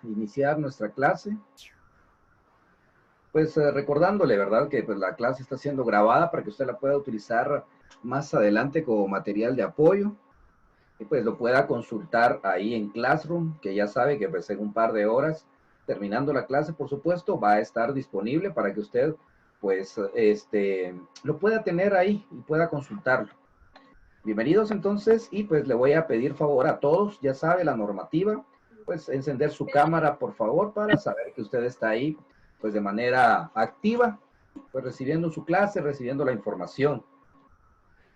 Iniciar nuestra clase, pues recordándole, ¿verdad? Que pues, la clase está siendo grabada para que usted la pueda utilizar más adelante como material de apoyo y pues lo pueda consultar ahí en Classroom, que ya sabe que pues en un par de horas, terminando la clase, por supuesto, va a estar disponible para que usted pues lo pueda tener ahí y pueda consultarlo. Bienvenidos entonces, y pues le voy a pedir favor a todos, ya sabe la normativa, pues encender su cámara por favor para saber que usted está ahí pues de manera activa, pues recibiendo su clase, recibiendo la información.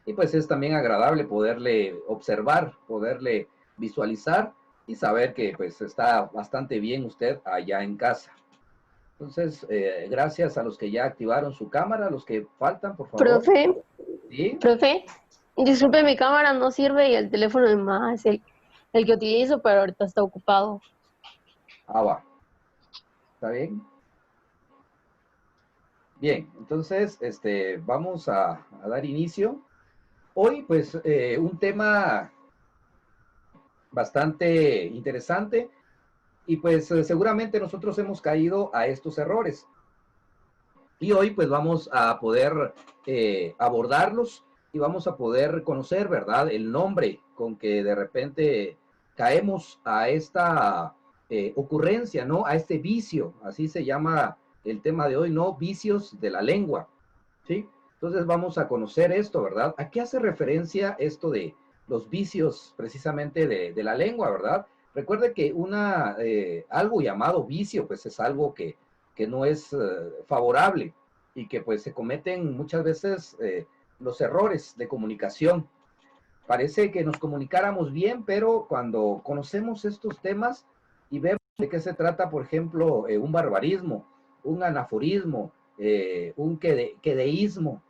Y pues es también agradable poderle observar, poderle visualizar y saber que pues está bastante bien usted allá en casa. Entonces, gracias a los que ya activaron su cámara, a los que faltan, por favor. Profe, ¿Sí? profe, disculpe, mi cámara no sirve y el teléfono de mamá es el que utilizo, pero ahorita está ocupado. Ah, va. ¿Está bien? Bien, entonces vamos a dar inicio. Hoy, pues, un tema bastante interesante y pues seguramente nosotros hemos caído a estos errores. Y hoy, pues, vamos a poder abordarlos y vamos a poder conocer, ¿verdad?, el nombre con que de repente caemos a esta ocurrencia, ¿no?, a este vicio, así se llama el tema de hoy, ¿no?, vicios de la lengua. ¿Sí? Entonces vamos a conocer esto, ¿verdad? ¿A qué hace referencia esto de los vicios precisamente de la lengua, ¿verdad? Recuerde que algo llamado vicio, pues es algo que no es favorable y que pues se cometen muchas veces los errores de comunicación. Parece que nos comunicáramos bien, pero cuando conocemos estos temas y vemos de qué se trata, por ejemplo, un barbarismo, un anaforismo, un quedeísmo,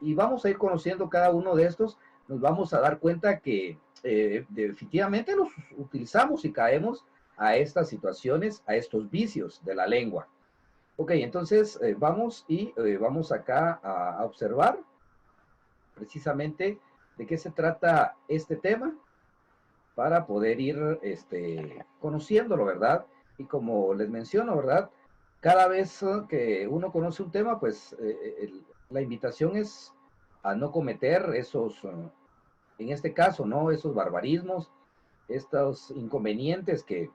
y vamos a ir conociendo cada uno de estos, nos vamos a dar cuenta que definitivamente los utilizamos y caemos a estas situaciones, a estos vicios de la lengua. Ok, entonces vamos vamos acá a observar precisamente de qué se trata este tema para poder ir conociéndolo, ¿verdad? Y como les menciono, ¿verdad? Cada vez que uno conoce un tema, pues la invitación es a no cometer esos, en este caso, ¿no? Esos barbarismos, estos inconvenientes que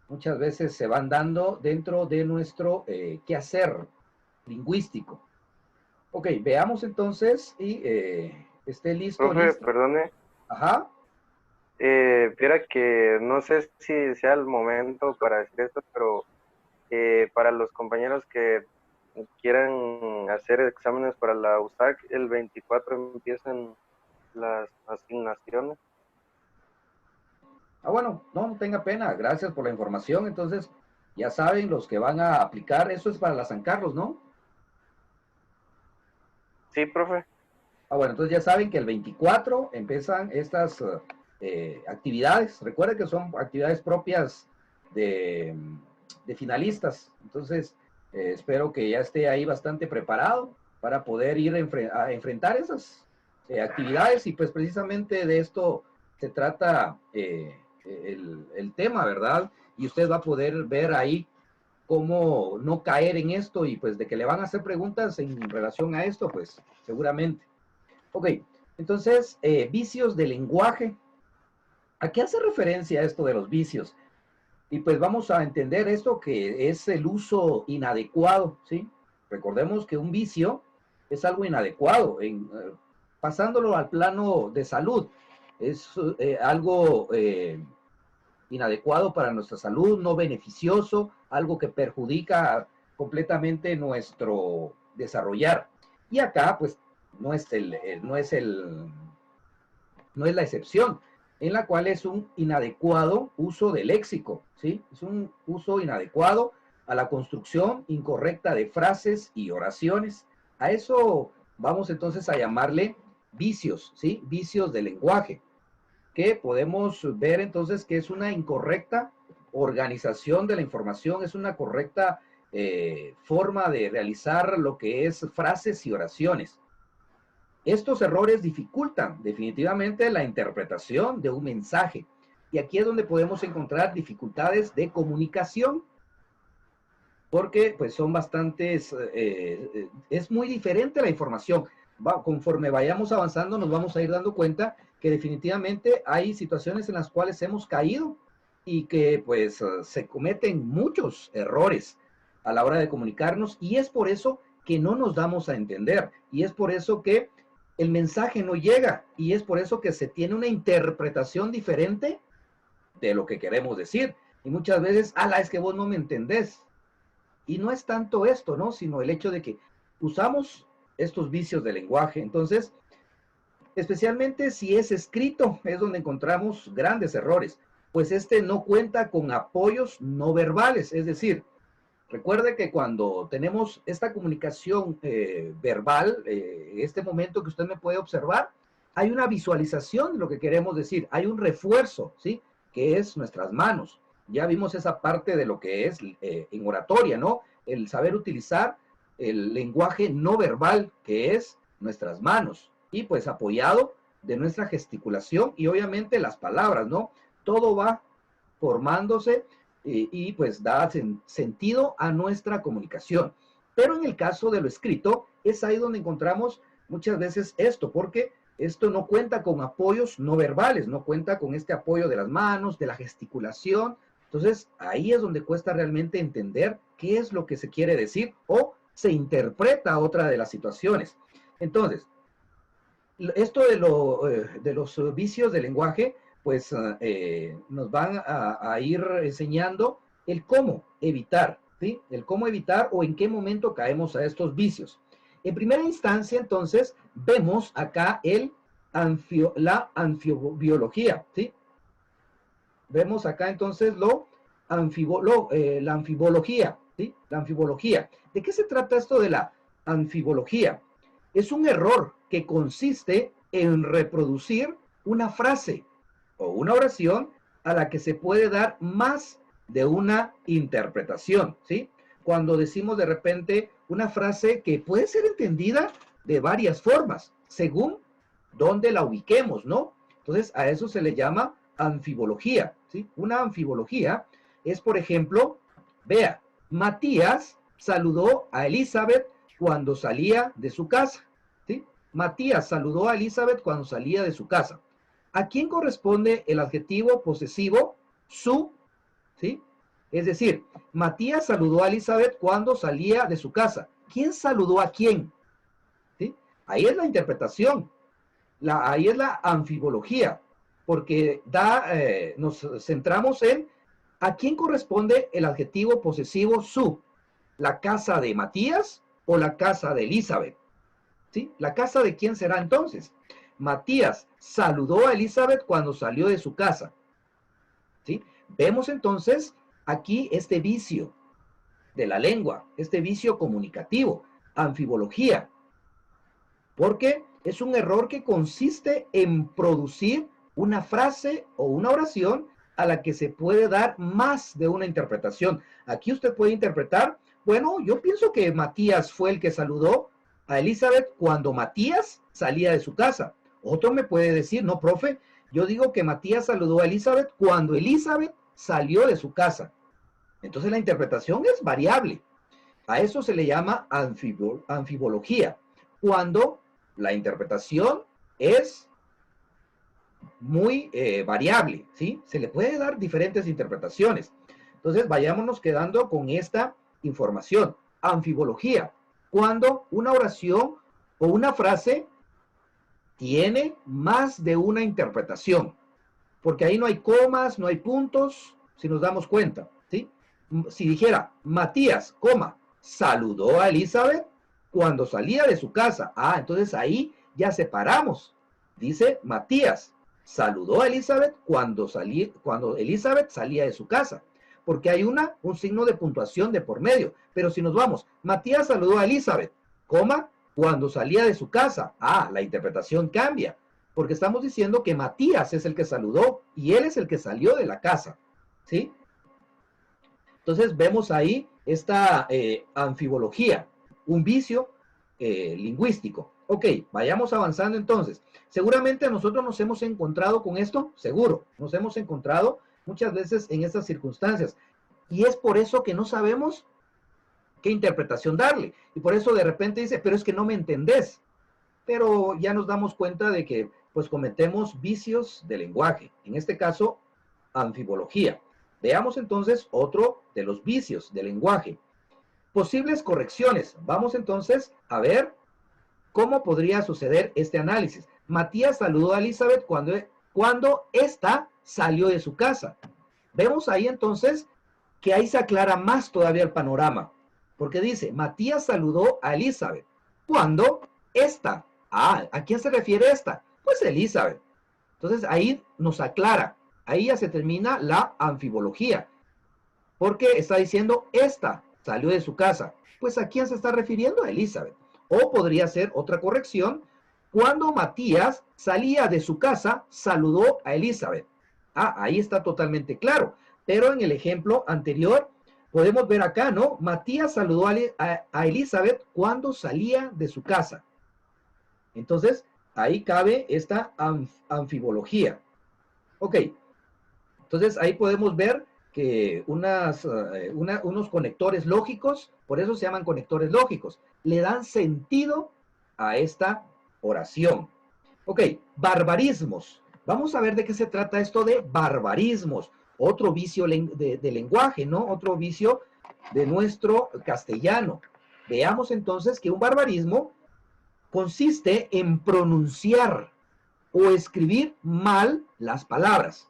muchas veces se van dando dentro de nuestro quehacer lingüístico. Ok, veamos entonces y esté listo, Profe, listo. perdone, Ajá. viera que no sé si sea el momento para decir esto, pero para los compañeros que quieran hacer exámenes para la USAC, el 24 empiezan las asignaciones. Ah, bueno, no tenga pena, gracias por la información. Entonces, ya saben, los que van a aplicar, eso es para la San Carlos, ¿no? Sí, profe. Ah, bueno, entonces ya saben que el 24 empiezan estas actividades. Recuerden que son actividades propias de, de finalistas. Entonces, espero que ya esté ahí bastante preparado para poder ir a enfrentar esas actividades. Y pues precisamente de esto se trata el tema, ¿verdad? Y usted va a poder ver ahí cómo no caer en esto y pues de que le van a hacer preguntas en relación a esto, pues seguramente. Ok, entonces, vicios de lenguaje. ¿A qué hace referencia esto de los vicios? Y pues vamos a entender esto que es el uso inadecuado, ¿sí? Recordemos que un vicio es algo inadecuado, pasándolo al plano de salud, es algo inadecuado para nuestra salud, no beneficioso, algo que perjudica completamente nuestro desarrollar. Y acá, pues, no es no es la excepción, en la cual es un inadecuado uso del léxico, ¿sí? Es un uso inadecuado a la construcción incorrecta de frases y oraciones. A eso vamos entonces a llamarle vicios, ¿sí? Vicios del lenguaje, que podemos ver entonces que es una incorrecta organización de la información, es una correcta forma de realizar lo que es frases y oraciones. Estos errores dificultan definitivamente la interpretación de un mensaje, y aquí es donde podemos encontrar dificultades de comunicación, porque pues son bastantes, es muy diferente la información. Conforme vayamos avanzando nos vamos a ir dando cuenta que definitivamente hay situaciones en las cuales hemos caído y que pues se cometen muchos errores a la hora de comunicarnos, y es por eso que no nos damos a entender, y es por eso que el mensaje no llega, y es por eso que se tiene una interpretación diferente de lo que queremos decir, y muchas veces, ala, es que vos no me entendés. Y no es tanto esto, ¿no? Sino el hecho de que usamos estos vicios de lenguaje. Entonces, especialmente si es escrito, es donde encontramos grandes errores, pues este no cuenta con apoyos no verbales. Es decir, recuerde que cuando tenemos esta comunicación verbal, este momento que usted me puede observar, hay una visualización de lo que queremos decir, hay un refuerzo, ¿sí? Que es nuestras manos. Ya vimos esa parte de lo que es en oratoria, ¿no? El saber utilizar el lenguaje no verbal, que es nuestras manos, y pues apoyado de nuestra gesticulación y obviamente las palabras, ¿no? Todo va formándose y pues da sentido a nuestra comunicación. Pero en el caso de lo escrito, es ahí donde encontramos muchas veces esto, porque esto no cuenta con apoyos no verbales, no cuenta con este apoyo de las manos, de la gesticulación. Entonces, ahí es donde cuesta realmente entender qué es lo que se quiere decir o se interpreta otra de las situaciones. Entonces, esto de los vicios del lenguaje, pues nos van a ir enseñando el cómo evitar, ¿sí? El cómo evitar o en qué momento caemos a estos vicios. En primera instancia, entonces, vemos acá la anfiobiología, ¿sí? Vemos acá entonces la anfibología, ¿sí? La anfibología. ¿De qué se trata esto de la anfibología? Es un error que consiste en reproducir una frase o una oración a la que se puede dar más de una interpretación, ¿sí? Cuando decimos de repente una frase que puede ser entendida de varias formas, según dónde la ubiquemos, ¿no? Entonces, a eso se le llama anfibología, ¿sí? Una anfibología es, por ejemplo, vea, Matías saludó a Elizabeth cuando salía de su casa, ¿sí? Matías saludó a Elizabeth cuando salía de su casa. ¿A quién corresponde el adjetivo posesivo su? ¿Sí? Es decir, Matías saludó a Elizabeth cuando salía de su casa. ¿Quién saludó a quién? ¿Sí? Ahí es la interpretación. Ahí es la anfibología, porque nos centramos en a quién corresponde el adjetivo posesivo su. ¿La casa de Matías o la casa de Elizabeth? ¿Sí? ¿La casa de quién será entonces? Matías saludó a Elizabeth cuando salió de su casa. ¿Sí? Vemos entonces aquí este vicio de la lengua, este vicio comunicativo, anfibología, porque es un error que consiste en producir una frase o una oración a la que se puede dar más de una interpretación. Aquí usted puede interpretar, bueno, yo pienso que Matías fue el que saludó a Elizabeth cuando Matías salía de su casa. Otro me puede decir, no, profe, yo digo que Matías saludó a Elizabeth cuando Elizabeth salió de su casa. Entonces la interpretación es variable. A eso se le llama anfibología, cuando la interpretación es muy variable, ¿sí? Se le puede dar diferentes interpretaciones. Entonces, vayámonos quedando con esta información. Anfibología, cuando una oración o una frase tiene más de una interpretación, porque ahí no hay comas, no hay puntos, si nos damos cuenta, ¿sí? Si dijera, Matías, saludó a Elizabeth cuando salía de su casa. Ah, entonces ahí ya separamos. Dice Matías, saludó a Elizabeth cuando Elizabeth salía de su casa. Porque hay un signo de puntuación de por medio. Pero si nos vamos, Matías saludó a Elizabeth, cuando salía de su casa. Ah, la interpretación cambia. Porque estamos diciendo que Matías es el que saludó y él es el que salió de la casa. ¿Sí? Entonces vemos ahí esta anfibología, un vicio lingüístico. Ok, vayamos avanzando entonces. Seguramente nosotros nos hemos encontrado con esto, seguro, nos hemos encontrado muchas veces en estas circunstancias. Y es por eso que no sabemos qué interpretación darle. Y por eso de repente dice, pero es que no me entendés. Pero ya nos damos cuenta de que pues cometemos vicios de lenguaje. En este caso, anfibología. Veamos entonces otro de los vicios del lenguaje. Posibles correcciones. Vamos entonces a ver cómo podría suceder este análisis. Matías saludó a Elizabeth cuando ésta salió de su casa. Vemos ahí entonces que ahí se aclara más todavía el panorama. Porque dice, Matías saludó a Elizabeth cuando ésta. ¿A quién se refiere esta? Pues Elizabeth. Entonces ahí nos aclara. Ahí ya se termina la anfibología. Porque está diciendo, esta salió de su casa. Pues ¿a quién se está refiriendo? A Elizabeth. O podría ser otra corrección. Cuando Matías salía de su casa, saludó a Elizabeth. Ahí está totalmente claro. Pero en el ejemplo anterior, podemos ver acá, ¿no? Matías saludó a Elizabeth cuando salía de su casa. Entonces, ahí cabe esta anfibología. Ok. Entonces, ahí podemos ver que unos conectores lógicos, por eso se llaman conectores lógicos, le dan sentido a esta oración. Ok, barbarismos. Vamos a ver de qué se trata esto de barbarismos. Otro vicio de lenguaje, ¿no? Otro vicio de nuestro castellano. Veamos entonces que un barbarismo consiste en pronunciar o escribir mal las palabras.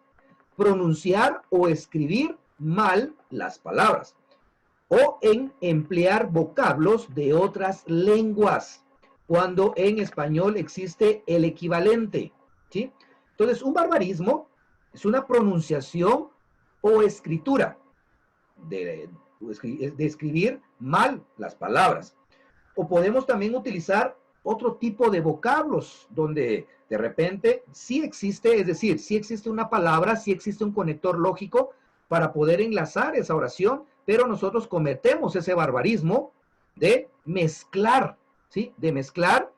Pronunciar o escribir mal las palabras. O en emplear vocablos de otras lenguas, cuando en español existe el equivalente, ¿sí? Entonces, un barbarismo es una pronunciación o escritura de escribir mal las palabras. O podemos también utilizar otro tipo de vocablos donde de repente sí existe, es decir, sí existe una palabra, sí existe un conector lógico para poder enlazar esa oración, pero nosotros cometemos ese barbarismo de mezclar, ¿sí? De mezclar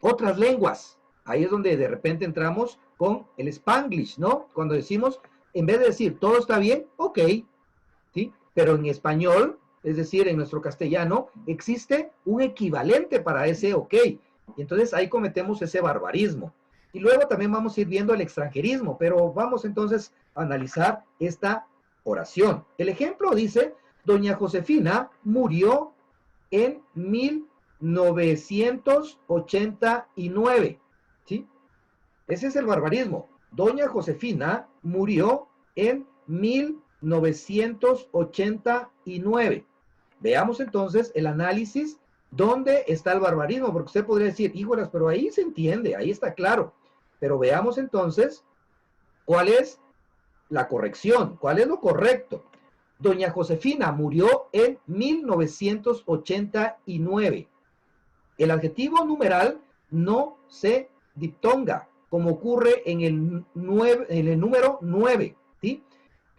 otras lenguas. Ahí es donde de repente entramos con el Spanglish, ¿no? Cuando decimos, en vez de decir todo está bien, ok, ¿sí? Pero en español, es decir, en nuestro castellano, existe un equivalente para ese ok. Y entonces ahí cometemos ese barbarismo. Y luego también vamos a ir viendo el extranjerismo, pero vamos entonces a analizar esta oración. El ejemplo dice, doña Josefina murió en 1989, ¿sí? Ese es el barbarismo. Doña Josefina murió en 1989. Veamos entonces el análisis. ¿Dónde está el barbarismo? Porque usted podría decir, híjolas, pero ahí se entiende, ahí está claro. Pero veamos entonces cuál es la corrección, cuál es lo correcto. Doña Josefina murió en 1989. El adjetivo numeral no se diptonga, como ocurre en el número 9, ¿sí?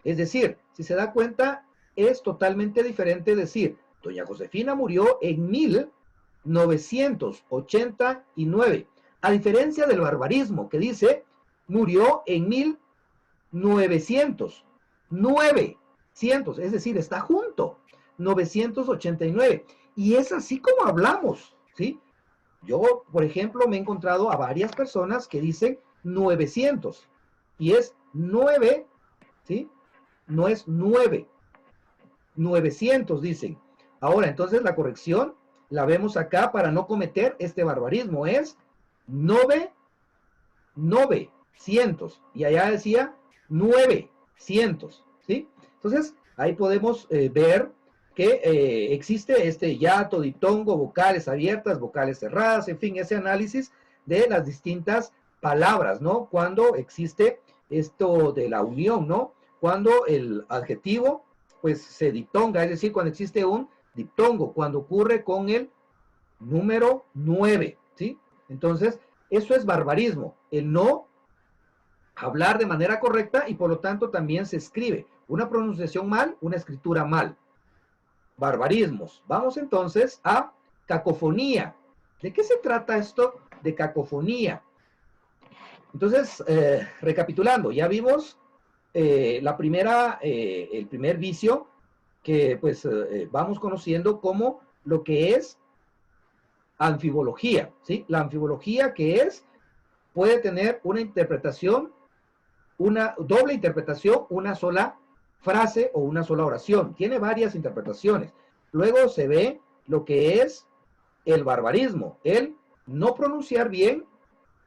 Es decir, si se da cuenta, es totalmente diferente decir, doña Josefina murió en 1989, a diferencia del barbarismo que dice, murió en 1900, 900, es decir, está junto, 989. Y es así como hablamos, ¿sí? Yo, por ejemplo, me he encontrado a varias personas que dicen 900 y es 9, ¿sí? No es 9, 900 dicen. Ahora, entonces la corrección la vemos acá para no cometer este barbarismo. Es 900. Y allá decía 900, ¿sí? Entonces, ahí podemos ver que existe este hiato, diptongo, vocales abiertas, vocales cerradas, en fin, ese análisis de las distintas palabras, ¿no? Cuando existe esto de la unión, ¿no? Cuando el adjetivo, pues, se diptonga, es decir, cuando existe un diptongo, cuando ocurre con el número 9, ¿sí? Entonces, eso es barbarismo, el no hablar de manera correcta y por lo tanto también se escribe una pronunciación mal, una escritura mal. Barbarismos. Vamos entonces a cacofonía. ¿De qué se trata esto de cacofonía. Entonces, recapitulando, ya vimos el primer vicio que pues vamos conociendo como lo que es anfibología, ¿sí? La anfibología puede tener una interpretación, una doble interpretación, una sola frase o una sola oración. Tiene varias interpretaciones. Luego se ve lo que es el barbarismo, el no pronunciar bien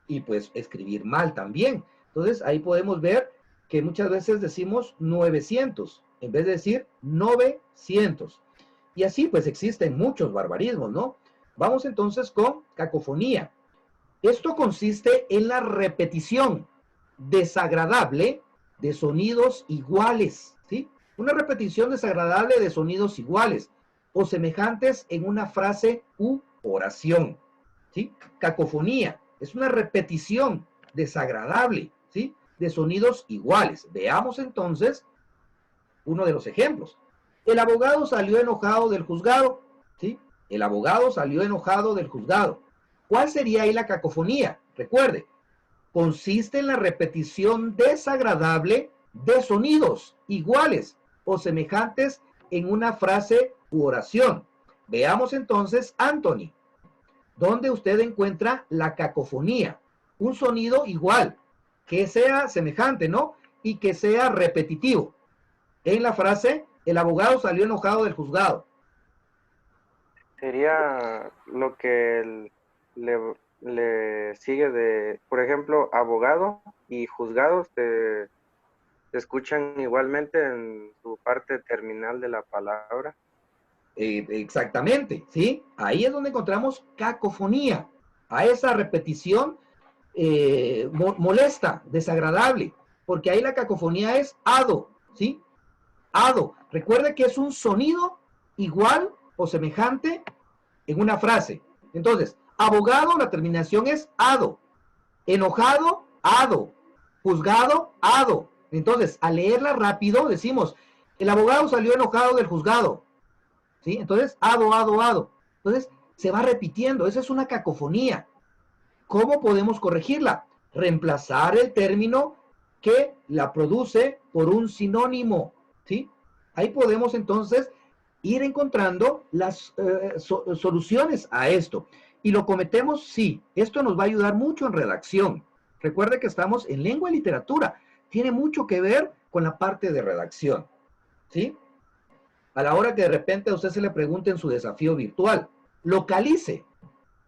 y pues escribir mal también. Entonces ahí podemos ver que muchas veces decimos 900 en vez de decir 900. Y así pues existen muchos barbarismos, ¿no? Vamos entonces con cacofonía. Esto consiste en la repetición desagradable de sonidos iguales, ¿sí? Una repetición desagradable de sonidos iguales o semejantes en una frase u oración, ¿sí? Cacofonía es una repetición desagradable, ¿sí? De sonidos iguales. Veamos entonces uno de los ejemplos. El abogado salió enojado del juzgado, ¿sí? El abogado salió enojado del juzgado. ¿Cuál sería ahí la cacofonía? Recuerde, consiste en la repetición desagradable de sonidos iguales o semejantes en una frase u oración. Veamos entonces, Anthony, ¿dónde usted encuentra la cacofonía? Un sonido igual, que sea semejante, ¿no? Y que sea repetitivo. En la frase, el abogado salió enojado del juzgado. Sería lo que le sigue de, por ejemplo, abogado y juzgado se escuchan igualmente en su parte terminal de la palabra. Exactamente, ¿sí? Ahí es donde encontramos cacofonía, a esa repetición molesta, desagradable, porque ahí la cacofonía es ado, ¿sí? Ado. Recuerde que es un sonido igual o semejante en una frase. Entonces, abogado, la terminación es ado. Enojado, ado. Juzgado, ado. Entonces, al leerla rápido, decimos, el abogado salió enojado del juzgado. ¿Sí? Entonces, ado, ado, ado. Entonces, se va repitiendo. Esa es una cacofonía. ¿Cómo podemos corregirla? Reemplazar el término que la produce por un sinónimo, ¿sí? Ahí podemos entonces ir encontrando las soluciones a esto. ¿Y lo cometemos? Sí. Esto nos va a ayudar mucho en redacción. Recuerde que estamos en lengua y literatura. Tiene mucho que ver con la parte de redacción, ¿sí? A la hora que de repente a usted se le pregunte en su desafío virtual, localice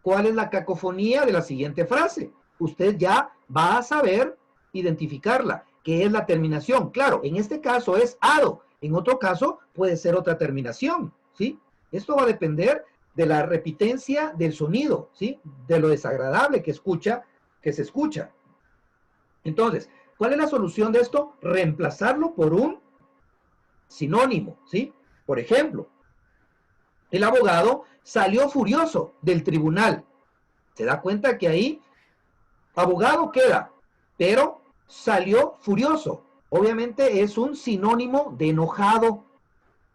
cuál es la cacofonía de la siguiente frase. Usted ya va a saber identificarla, que es la terminación. Claro, en este caso es ado, en otro caso puede ser otra terminación, ¿sí? Esto va a depender de la repitencia del sonido, ¿sí? De lo desagradable que se escucha. Entonces, ¿cuál es la solución de esto? Reemplazarlo por un sinónimo, ¿sí? Por ejemplo, el abogado salió furioso del tribunal. Se da cuenta que ahí abogado queda, pero salió furioso. Obviamente es un sinónimo de enojado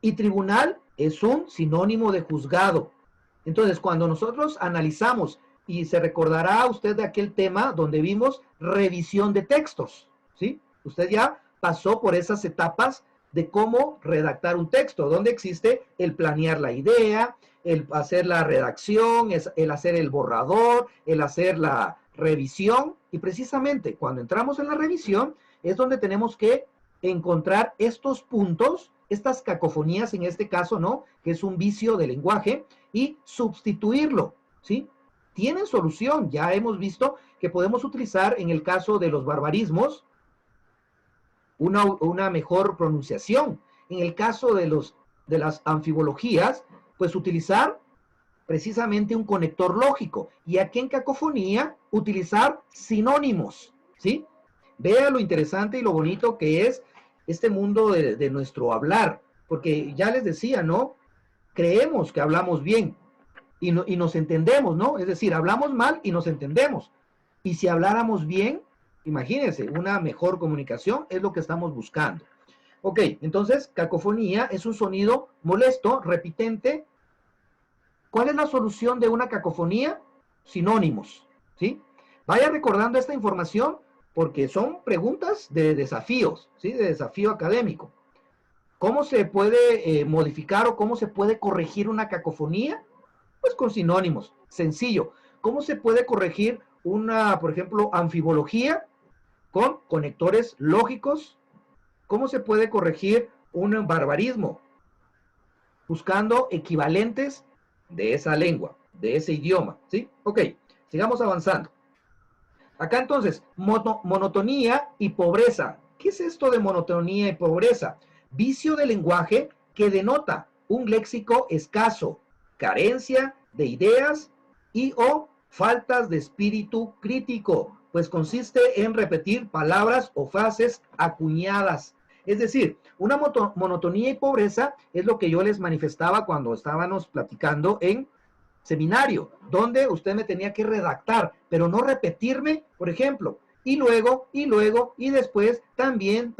y tribunal es un sinónimo de juzgado. Entonces, cuando nosotros analizamos, y se recordará usted de aquel tema donde vimos revisión de textos, ¿sí? Usted ya pasó por esas etapas de cómo redactar un texto, donde existe el planear la idea, el hacer la redacción, el hacer el borrador, el hacer la revisión, y precisamente cuando entramos en la revisión es donde tenemos que encontrar estos puntos, estas cacofonías en este caso, ¿no? Que es un vicio de lenguaje, y sustituirlo, ¿sí? Tienen solución, ya hemos visto que podemos utilizar en el caso de los barbarismos una mejor pronunciación. En el caso de las anfibologías, pues utilizar precisamente un conector lógico. Y aquí en cacofonía, utilizar sinónimos, ¿sí? Vea lo interesante y lo bonito que es este mundo de nuestro hablar, porque ya les decía, ¿no? Creemos que hablamos bien y nos entendemos, ¿no? Es decir, hablamos mal y nos entendemos. Y si habláramos bien, imagínense, una mejor comunicación es lo que estamos buscando. Ok, entonces, cacofonía es un sonido molesto, repitente. ¿Cuál es la solución de una cacofonía? Sinónimos. ¿sí? Vaya recordando esta información porque son preguntas de desafíos, ¿sí? De desafío académico. ¿Cómo se puede modificar o cómo se puede corregir una cacofonía? Pues con sinónimos, sencillo. ¿Cómo se puede corregir una, por ejemplo, anfibología? Con conectores lógicos. ¿Cómo se puede corregir un barbarismo? Buscando equivalentes de esa lengua, de ese idioma, ¿sí? Ok, sigamos avanzando. Acá entonces, monotonía y pobreza. ¿Qué es esto de monotonía y pobreza? Vicio de lenguaje que denota un léxico escaso, carencia de ideas y o faltas de espíritu crítico, pues consiste en repetir palabras o frases acuñadas. Es decir, una monotonía y pobreza es lo que yo les manifestaba cuando estábamos platicando en seminario, donde usted me tenía que redactar, pero no repetirme, por ejemplo, y luego, y después, también.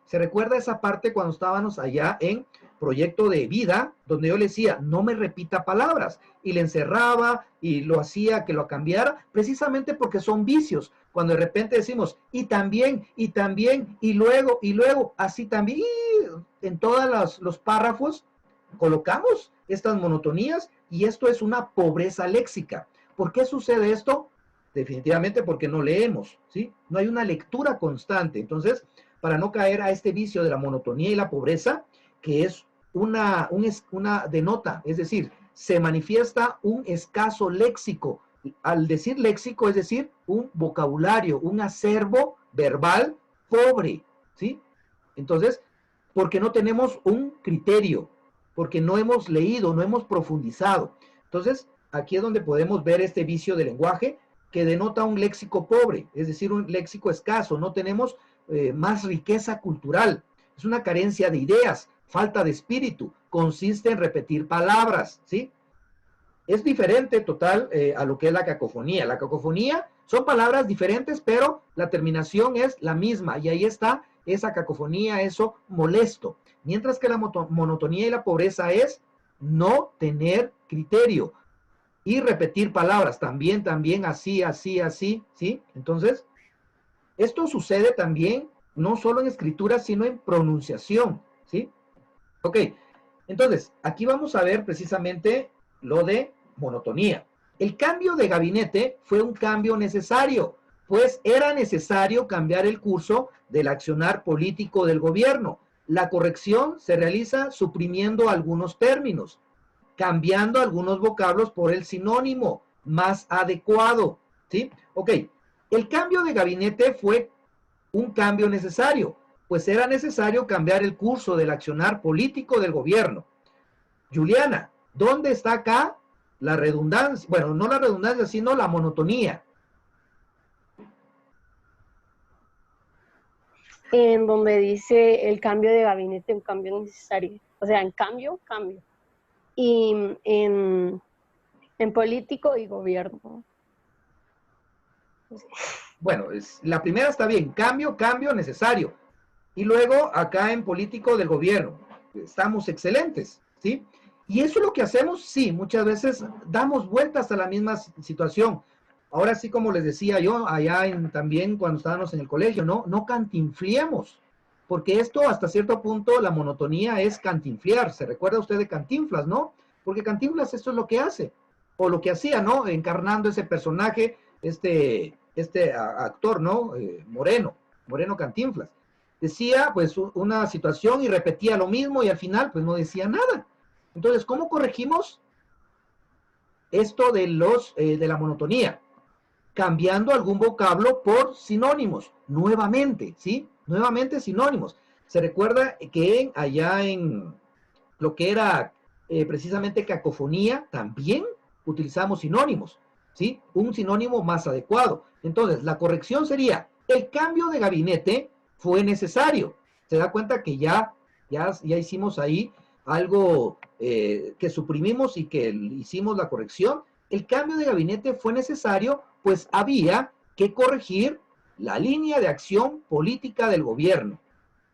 ¿Se recuerda esa parte cuando estábamos allá en proyecto de vida, donde yo le decía, no me repita palabras, y le encerraba y lo hacía que lo cambiara, precisamente porque son vicios. Cuando de repente decimos, y también, y luego, así también, y en todos los párrafos colocamos estas monotonías y esto es una pobreza léxica. ¿Por qué sucede esto? Definitivamente porque no leemos, ¿sí? No hay una lectura constante. Entonces, para no caer a este vicio de la monotonía y la pobreza, que es una denota, es decir, se manifiesta un escaso léxico. Al decir léxico, es decir, un vocabulario, un acervo verbal pobre, ¿sí? Entonces, porque no tenemos un criterio, porque no hemos leído, no hemos profundizado. Entonces, aquí es donde podemos ver este vicio de lenguaje que denota un léxico pobre, es decir, un léxico escaso. No tenemos más riqueza cultural. Es una carencia de ideas, falta de espíritu, consiste en repetir palabras, ¿sí? Es diferente total a lo que es la cacofonía. La cacofonía son palabras diferentes, pero la terminación es la misma y ahí está esa cacofonía, eso molesto. Mientras que la monotonía y la pobreza es no tener criterio y repetir palabras también, así, ¿sí? Entonces, esto sucede también no solo en escritura, sino en pronunciación, ¿sí? Ok, entonces, aquí vamos a ver precisamente lo de monotonía. El cambio de gabinete fue un cambio necesario, pues era necesario cambiar el curso del accionar político del gobierno. La corrección se realiza suprimiendo algunos términos, cambiando algunos vocablos por el sinónimo más adecuado, ¿sí? Ok, el cambio de gabinete fue un cambio necesario, pues era necesario cambiar el curso del accionar político del gobierno. Juliana, ¿dónde está acá la redundancia? Bueno, no la redundancia, sino la monotonía. En donde dice el cambio de gabinete, un cambio necesario. O sea, en cambio. Y en político y gobierno. Bueno, la primera está bien, cambio necesario. Y luego acá en político del gobierno, estamos excelentes, ¿sí? Y eso es lo que hacemos, sí, muchas veces damos vueltas a la misma situación. Ahora sí, como les decía yo, allá también cuando estábamos en el colegio, no cantinfliemos, porque esto hasta cierto punto, la monotonía es cantinfliar. ¿Se recuerda usted de Cantinflas, no? Porque Cantinflas esto es lo que hace, o lo que hacía, ¿no? Encarnando ese personaje, este actor, ¿no? Moreno Cantinflas. Decía pues una situación y repetía lo mismo y al final pues no decía nada. Entonces, ¿cómo corregimos esto de la monotonía? Cambiando algún vocablo por sinónimos, nuevamente, ¿sí? Nuevamente sinónimos. Se recuerda que allá en lo que era precisamente cacofonía, también utilizamos sinónimos, ¿sí? Un sinónimo más adecuado. Entonces, la corrección sería, el cambio de gabinete fue necesario. Se da cuenta que ya hicimos ahí algo que suprimimos y que hicimos la corrección. El cambio de gabinete fue necesario, pues había que corregir la línea de acción política del gobierno,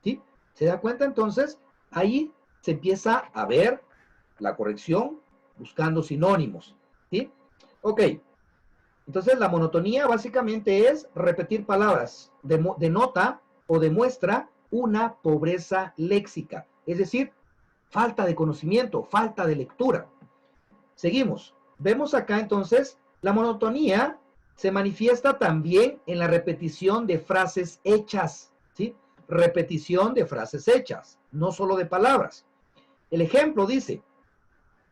¿sí? ¿Se da cuenta entonces? Ahí se empieza a ver la corrección buscando sinónimos, ¿sí? Ok. Entonces, la monotonía básicamente es repetir palabras, denota o demuestra una pobreza léxica, es decir, falta de conocimiento, falta de lectura. Seguimos. Vemos acá entonces, la monotonía se manifiesta también en la repetición de frases hechas, ¿sí? Repetición de frases hechas, no solo de palabras. El ejemplo dice,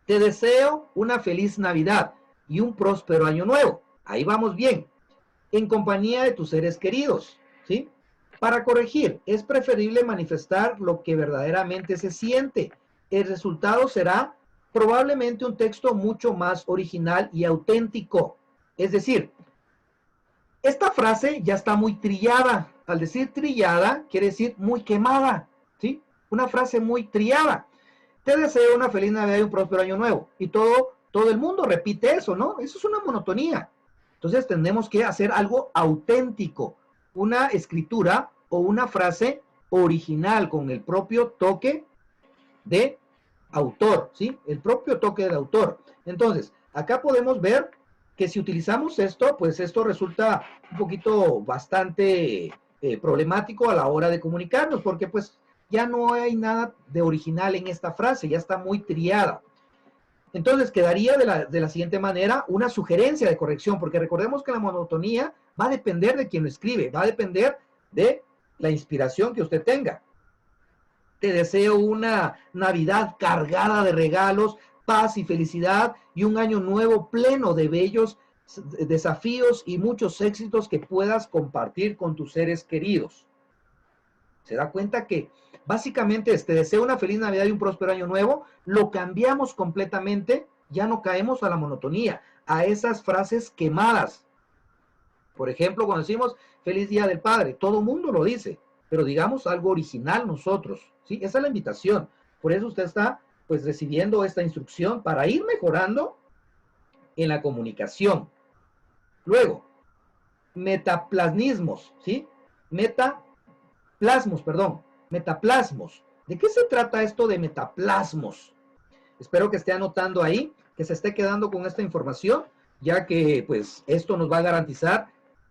te deseo una feliz Navidad y un próspero año nuevo. Ahí vamos bien. En compañía de tus seres queridos, ¿sí? Para corregir, es preferible manifestar lo que verdaderamente se siente. El resultado será probablemente un texto mucho más original y auténtico. Es decir, esta frase ya está muy trillada. Al decir trillada, quiere decir muy quemada, ¿sí? Una frase muy trillada. Te deseo una feliz Navidad y un próspero año nuevo. Y todo el mundo repite eso, ¿no? Eso es una monotonía. Entonces tenemos que hacer algo auténtico, una escritura o una frase original con el propio toque de autor, ¿sí? El propio toque del autor. Entonces, acá podemos ver que si utilizamos esto, pues esto resulta un poquito bastante problemático a la hora de comunicarnos, porque pues ya no hay nada de original en esta frase, ya está muy triada. Entonces quedaría de la siguiente manera una sugerencia de corrección, porque recordemos que la monotonía va a depender de quien lo escribe, va a depender de la inspiración que usted tenga. Te deseo una Navidad cargada de regalos, paz y felicidad y un año nuevo pleno de bellos desafíos y muchos éxitos que puedas compartir con tus seres queridos. Se da cuenta que básicamente te deseo una feliz Navidad y un próspero año nuevo, lo cambiamos completamente, ya no caemos a la monotonía, a esas frases quemadas. Por ejemplo, cuando decimos feliz día del padre, todo mundo lo dice, pero digamos algo original nosotros, ¿sí? Esa es la invitación. Por eso usted está pues recibiendo esta instrucción para ir mejorando en la comunicación. Luego, metaplasmismos, ¿sí? Metaplasmos. ¿De qué se trata esto de metaplasmos? Espero que esté anotando ahí, que se esté quedando con esta información, ya que pues esto nos va a garantizar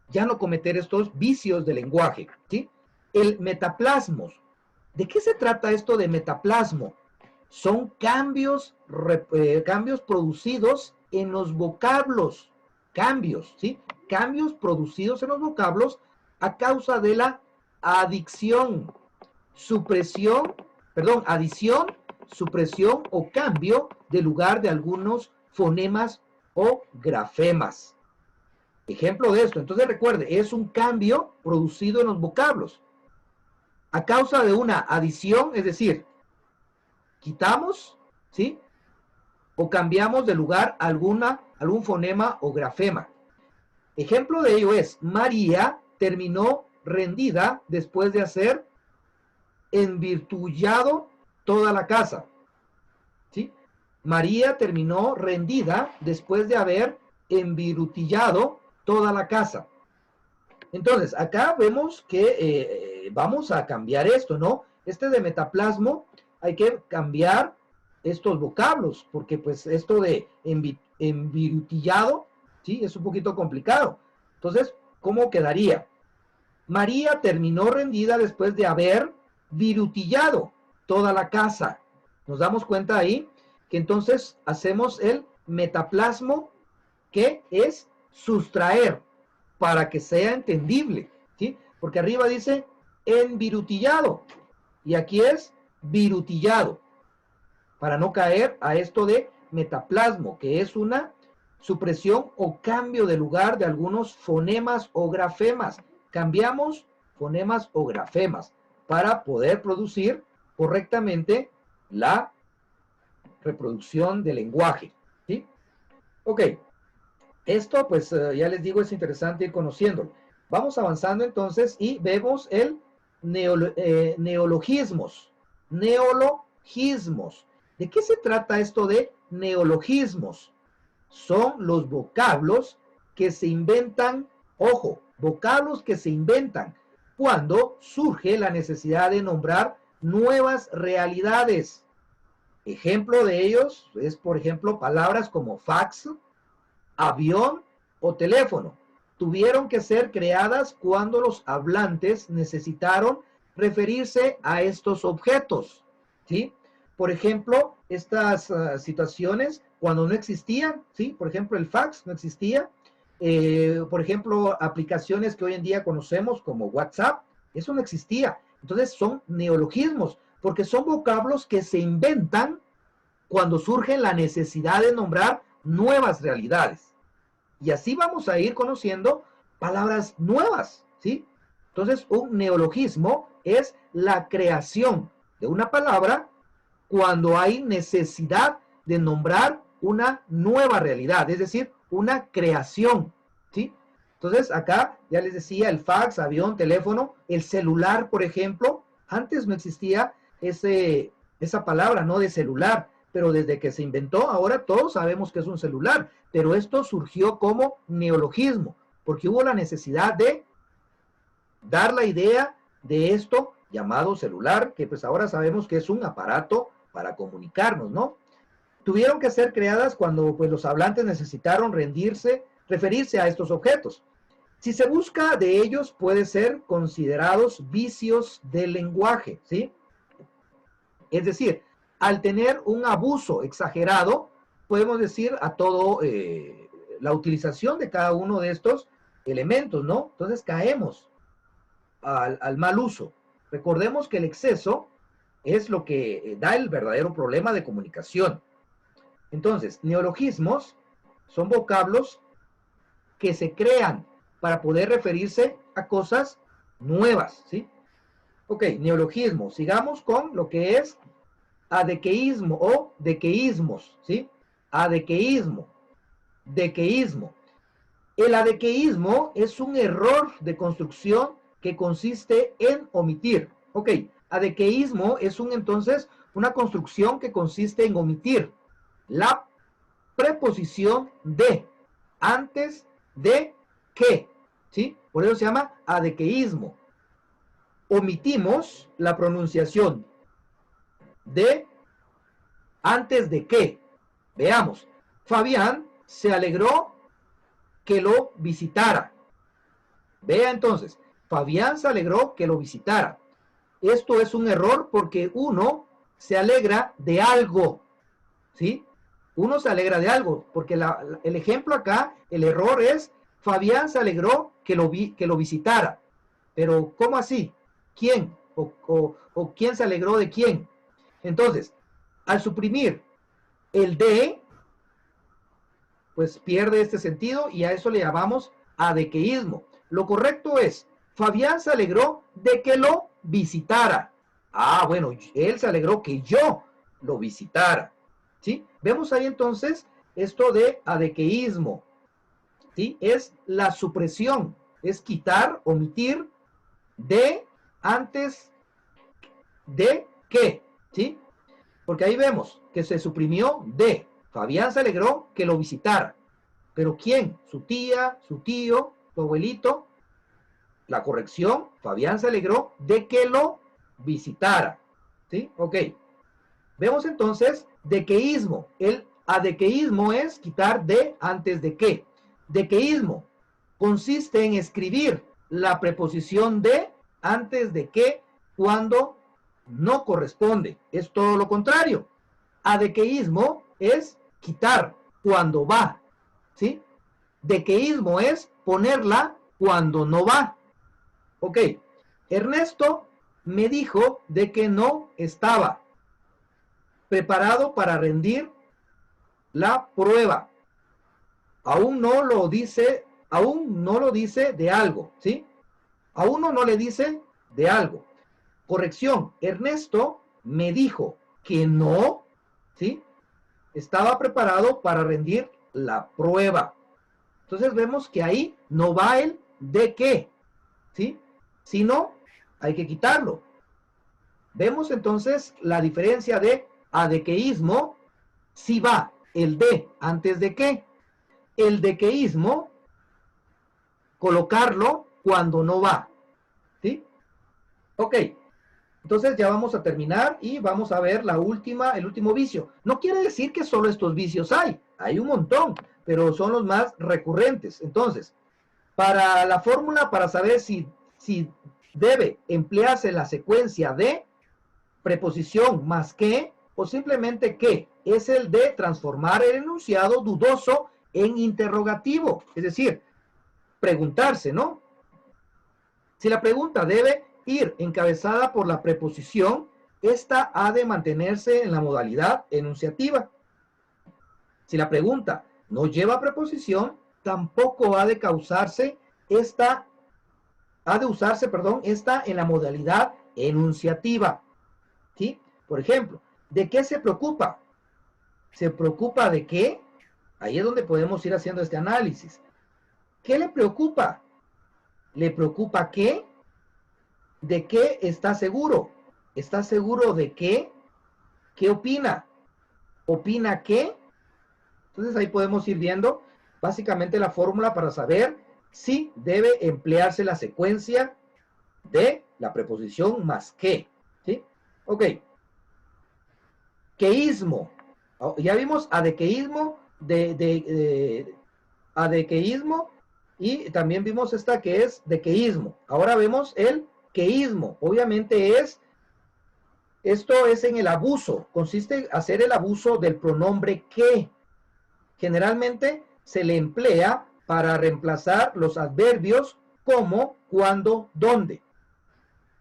ya no cometer estos vicios de lenguaje, ¿sí? El metaplasmos. ¿De qué se trata esto de metaplasmo? Son cambios producidos en los vocablos, ¿sí? Cambios producidos en los vocablos a causa de la adición, supresión o cambio de lugar de algunos fonemas o grafemas. Ejemplo de esto, entonces recuerde, es un cambio producido en los vocablos a causa de una adición, es decir, quitamos, ¿sí? O cambiamos de lugar algún fonema o grafema. Ejemplo de ello es, María terminó rendida después de hacer envirtullado toda la casa, ¿sí? María terminó rendida después de haber envirutillado toda la casa. Entonces, acá vemos que vamos a cambiar esto, ¿no? Este de metaplasmo, hay que cambiar estos vocablos, porque pues esto de envirutillado, ¿sí? Es un poquito complicado. Entonces, ¿cómo quedaría? María terminó rendida después de haber virutillado toda la casa. Nos damos cuenta ahí que entonces hacemos el metaplasmo, que es sustraer para que sea entendible, ¿sí? Porque arriba dice envirutillado y aquí es virutillado, para no caer a esto de metaplasmo, que es una supresión o cambio de lugar de algunos fonemas o grafemas. Cambiamos fonemas o grafemas para poder producir correctamente la reproducción del lenguaje, ¿sí? Ok, esto pues ya les digo, es interesante ir conociéndolo. Vamos avanzando entonces y vemos el neologismos. Neologismos. ¿De qué se trata esto de neologismos? Son los vocablos que se inventan, ojo, vocablos que se inventan cuando surge la necesidad de nombrar nuevas realidades. Ejemplo de ellos es, por ejemplo, palabras como fax, avión o teléfono. Tuvieron que ser creadas cuando los hablantes necesitaron referirse a estos objetos, ¿sí? Por ejemplo, estas situaciones cuando no existían, ¿sí? Por ejemplo, el fax no existía. Por ejemplo, aplicaciones que hoy en día conocemos como WhatsApp, eso no existía. Entonces son neologismos, porque son vocablos que se inventan cuando surge la necesidad de nombrar nuevas realidades. Y así vamos a ir conociendo palabras nuevas, ¿sí? Entonces, un neologismo es la creación de una palabra cuando hay necesidad de nombrar una nueva realidad, es decir, una creación, ¿sí? Entonces, acá ya les decía el fax, avión, teléfono, el celular, por ejemplo. Antes no existía esa palabra, ¿no? De celular, pero desde que se inventó, ahora todos sabemos que es un celular, pero esto surgió como neologismo, porque hubo la necesidad de dar la idea de esto llamado celular, que pues ahora sabemos que es un aparato para comunicarnos, ¿no? Tuvieron que ser creadas cuando pues los hablantes necesitaron referirse a estos objetos. Si se busca de ellos, puede ser considerados vicios del lenguaje, ¿sí? Es decir, al tener un abuso exagerado, podemos decir a todo la utilización de cada uno de estos elementos, ¿no? Entonces caemos al mal uso. Recordemos que el exceso es lo que da el verdadero problema de comunicación. Entonces, neologismos son vocablos que se crean para poder referirse a cosas nuevas, ¿sí? Ok, neologismo. Sigamos con lo que es adequeísmo o dequeísmos, ¿sí? Adequeísmo, dequeísmo. El adequeísmo es un error de construcción que consiste en omitir. Ok, adequeísmo es entonces una construcción que consiste en omitir la preposición de antes de que, ¿sí? Por eso se llama adequeísmo. Omitimos la pronunciación de antes de que. Veamos, Fabián se alegró que lo visitara. Vea entonces, Fabián se alegró que lo visitara. Esto es un error porque uno se alegra de algo, ¿sí? Uno se alegra de algo, porque el ejemplo acá, el error es, Fabián se alegró que lo visitara. Pero, ¿cómo así? ¿Quién? ¿O quién se alegró de quién? Entonces, al suprimir el de, pues pierde este sentido y a eso le llamamos adequeísmo. Lo correcto es, Fabián se alegró de que lo visitara. Ah, bueno, él se alegró que yo lo visitara. ¿Sí? Vemos ahí entonces esto de adequeísmo. ¿Sí? Es la supresión, es quitar, omitir de antes de que. ¿Sí? Porque ahí vemos que se suprimió de. Fabián se alegró que lo visitara. ¿Pero quién? Su tía, su tío, su abuelito. La corrección, Fabián se alegró de que lo visitara. ¿Sí? Ok. Vemos entonces dequeísmo. El adequeísmo es quitar de antes de que. Dequeísmo consiste en escribir la preposición de antes de que cuando no corresponde. Es todo lo contrario. Adequeísmo es quitar cuando va. ¿Sí? Dequeísmo es ponerla cuando no va. Ok. Ernesto me dijo de que no estaba preparado para rendir la prueba. Aún no lo dice de algo, ¿sí? A uno no le dice de algo. Corrección, Ernesto me dijo que no, ¿sí? Estaba preparado para rendir la prueba. Entonces vemos que ahí no va el de qué, ¿sí? Si no, hay que quitarlo. Vemos entonces la diferencia de adequeísmo, si va el de antes de qué. El dequeísmo, colocarlo cuando no va. ¿Sí? Ok. Entonces ya vamos a terminar y vamos a ver el último vicio. No quiere decir que solo estos vicios hay un montón. pero son los más recurrentes. Entonces, para la fórmula, para saber si debe emplearse la secuencia de preposición más que o simplemente que, es el de transformar el enunciado dudoso en interrogativo, es decir, preguntarse, ¿no? Si la pregunta debe ir encabezada por la preposición, esta ha de mantenerse en la modalidad enunciativa. Si la pregunta no lleva preposición, tampoco ha de usarse esta en la modalidad enunciativa. ¿Sí? Por ejemplo, ¿de qué se preocupa? ¿Se preocupa de qué? Ahí es donde podemos ir haciendo este análisis. ¿Qué le preocupa? ¿Le preocupa qué? ¿De qué está seguro? ¿Está seguro de qué? ¿Qué opina? ¿Opina qué? Entonces ahí podemos ir viendo básicamente la fórmula para saber si debe emplearse la secuencia de la preposición más que. ¿Sí? Ok. Queísmo. Ya vimos adequeísmo, adequeísmo, y también vimos esta que es dequeísmo. Ahora vemos el queísmo. Obviamente esto es en el abuso. Consiste en hacer el abuso del pronombre que. Generalmente se le emplea para reemplazar los adverbios como, cuando, dónde.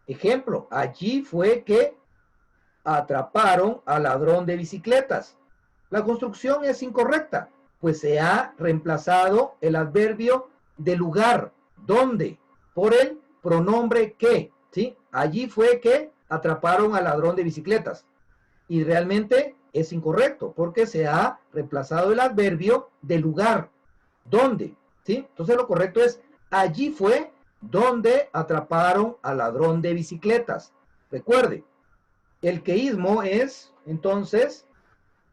Ejemplo, allí fue que atraparon al ladrón de bicicletas. La construcción es incorrecta, pues se ha reemplazado el adverbio de lugar, donde, por el pronombre que, ¿sí? Allí fue que atraparon al ladrón de bicicletas. Y realmente es incorrecto, porque se ha reemplazado el adverbio de lugar, donde, ¿sí? Entonces lo correcto es, allí fue donde atraparon al ladrón de bicicletas. Recuerde, el queísmo es, entonces,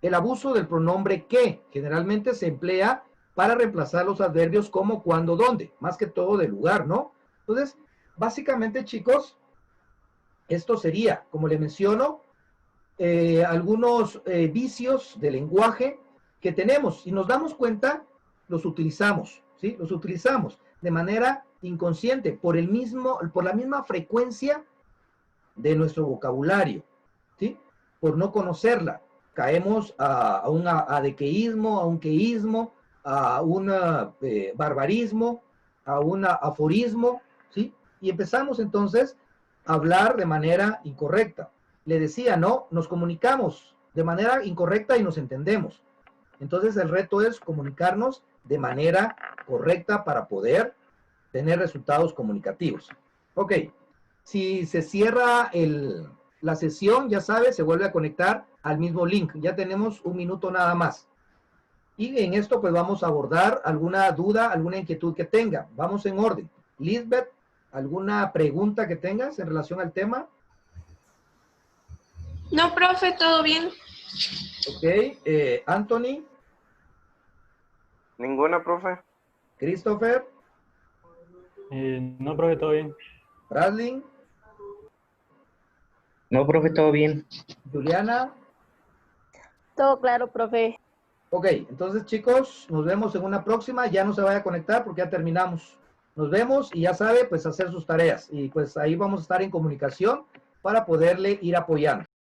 el abuso del pronombre que, generalmente se emplea para reemplazar los adverbios como, cuando, dónde, más que todo de lugar, ¿no? Entonces, básicamente, chicos, esto sería, como le menciono, algunos vicios de lenguaje que tenemos y nos damos cuenta, los utilizamos, ¿sí? Los utilizamos de manera inconsciente por la misma frecuencia de nuestro vocabulario, ¿sí? Por no conocerla, caemos a un adequeísmo, a un queísmo, a un barbarismo, a un aforismo, ¿sí? Y empezamos entonces a hablar de manera incorrecta. Le decía, no, nos comunicamos de manera incorrecta y nos entendemos. Entonces el reto es comunicarnos de manera correcta para poder tener resultados comunicativos. Ok, si se cierra la sesión, ya sabes, se vuelve a conectar al mismo link. Ya tenemos un minuto nada más. Y en esto pues vamos a abordar alguna duda, alguna inquietud que tenga. Vamos en orden. Lisbeth, ¿alguna pregunta que tengas en relación al tema? No, profe, todo bien. Ok, Anthony. Ninguna, profe. Christopher. No, profe, todo bien. Bradley. No, profe, todo bien. Juliana. Todo claro, profe. Ok, entonces chicos, nos vemos en una próxima. Ya no se vaya a conectar porque ya terminamos. Nos vemos y ya sabe, pues hacer sus tareas. Y pues ahí vamos a estar en comunicación para poderle ir apoyando.